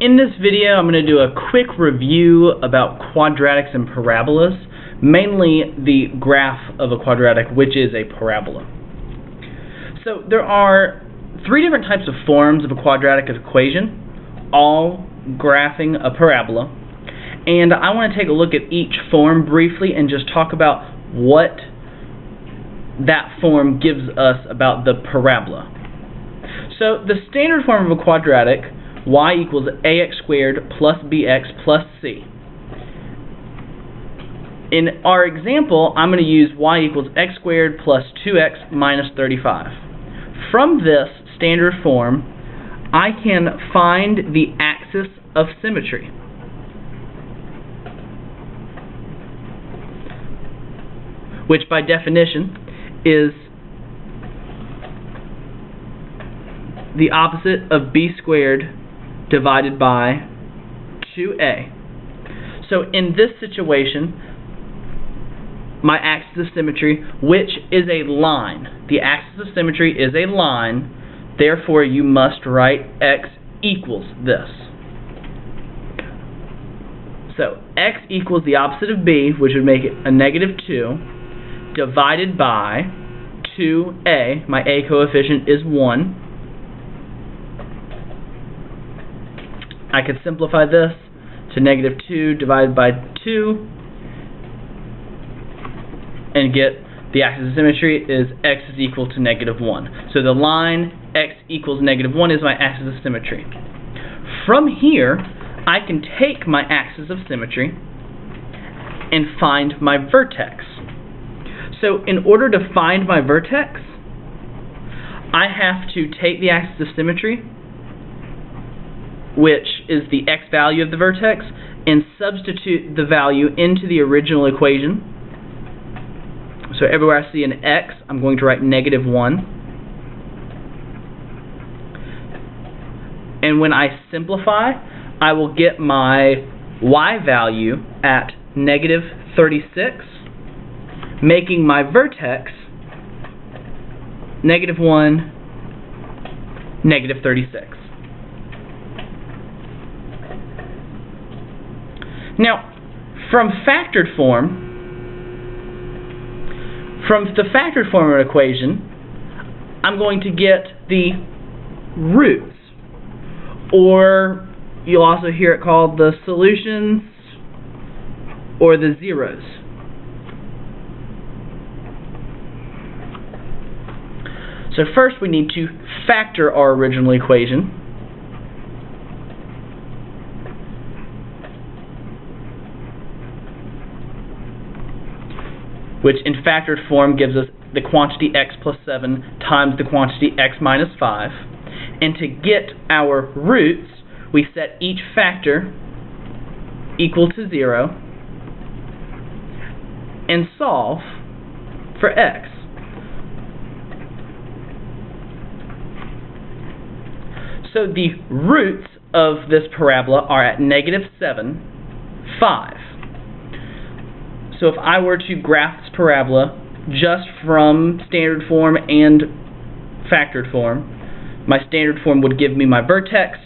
In this video, I'm going to do a quick review about quadratics and parabolas, mainly the graph of a quadratic, which is a parabola. So there are three different types of forms of a quadratic equation, all graphing a parabola. And I want to take a look at each form briefly and just talk about what that form gives us about the parabola. So the standard form of a quadratic, y equals ax squared plus bx plus c. In our example, I'm going to use y equals x squared plus 2x minus 35. From this standard form, I can find the axis of symmetry. Which by definition is the opposite of b squared divided by 2a. So in this situation, my axis of symmetry, which is a line, the axis of symmetry is a line, therefore you must write x equals this. So x equals the opposite of b, which would make it a negative 2, divided by 2a, my a coefficient is 1. I could simplify this to negative 2 divided by 2 and get the axis of symmetry is x is equal to negative 1. So the line x equals negative 1 is my axis of symmetry. From here, I can take my axis of symmetry and find my vertex. So in order to find my vertex, I have to take the axis of symmetry, which is the x value of the vertex, and substitute the value into the original equation. So everywhere I see an x, I'm going to write negative 1. And when I simplify, I will get my y value at negative 36, making my vertex negative 1, negative 36. Now, from the factored form of an equation, I'm going to get the roots, or you'll also hear it called the solutions or the zeros. So first we need to factor our original equation. Which in factored form gives us the quantity x plus 7 times the quantity x minus 5. And to get our roots, we set each factor equal to 0 and solve for x. So the roots of this parabola are at negative 7, 5. So if I were to graph this parabola just from standard form and factored form, my standard form would give me my vertex,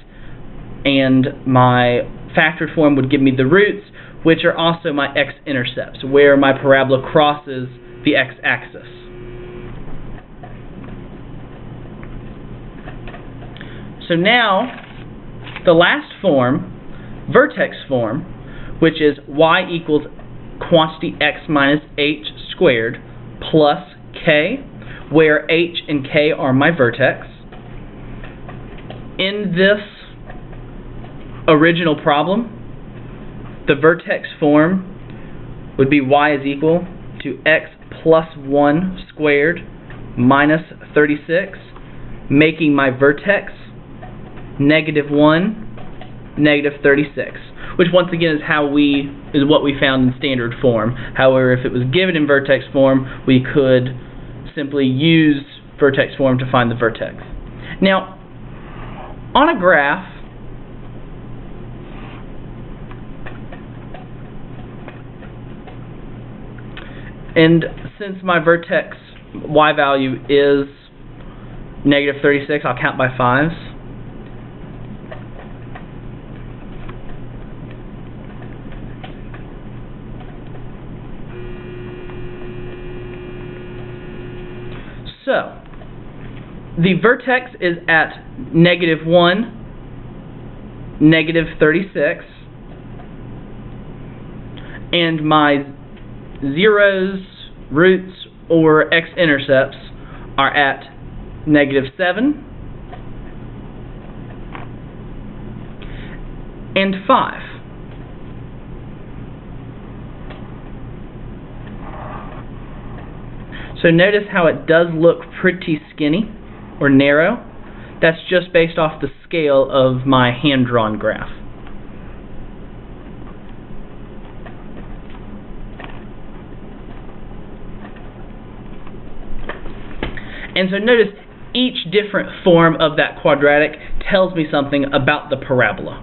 and my factored form would give me the roots, which are also my x-intercepts, where my parabola crosses the x-axis. So now, the last form, vertex form, which is y equals quantity x minus h squared plus k, where h and k are my vertex. In this original problem, the vertex form would be y is equal to x plus 1 squared minus 36, making my vertex negative 1, negative 36. Which once again is what we found in standard form. However, if it was given in vertex form, we could simply use vertex form to find the vertex. Now, on a graph, and since my vertex y value is negative 36, I'll count by 5s. So, the vertex is at -1, -36, and my zeros, roots, or x-intercepts are at -7 and 5. So notice how it does look pretty skinny or narrow. That's just based off the scale of my hand-drawn graph. And so notice each different form of that quadratic tells me something about the parabola.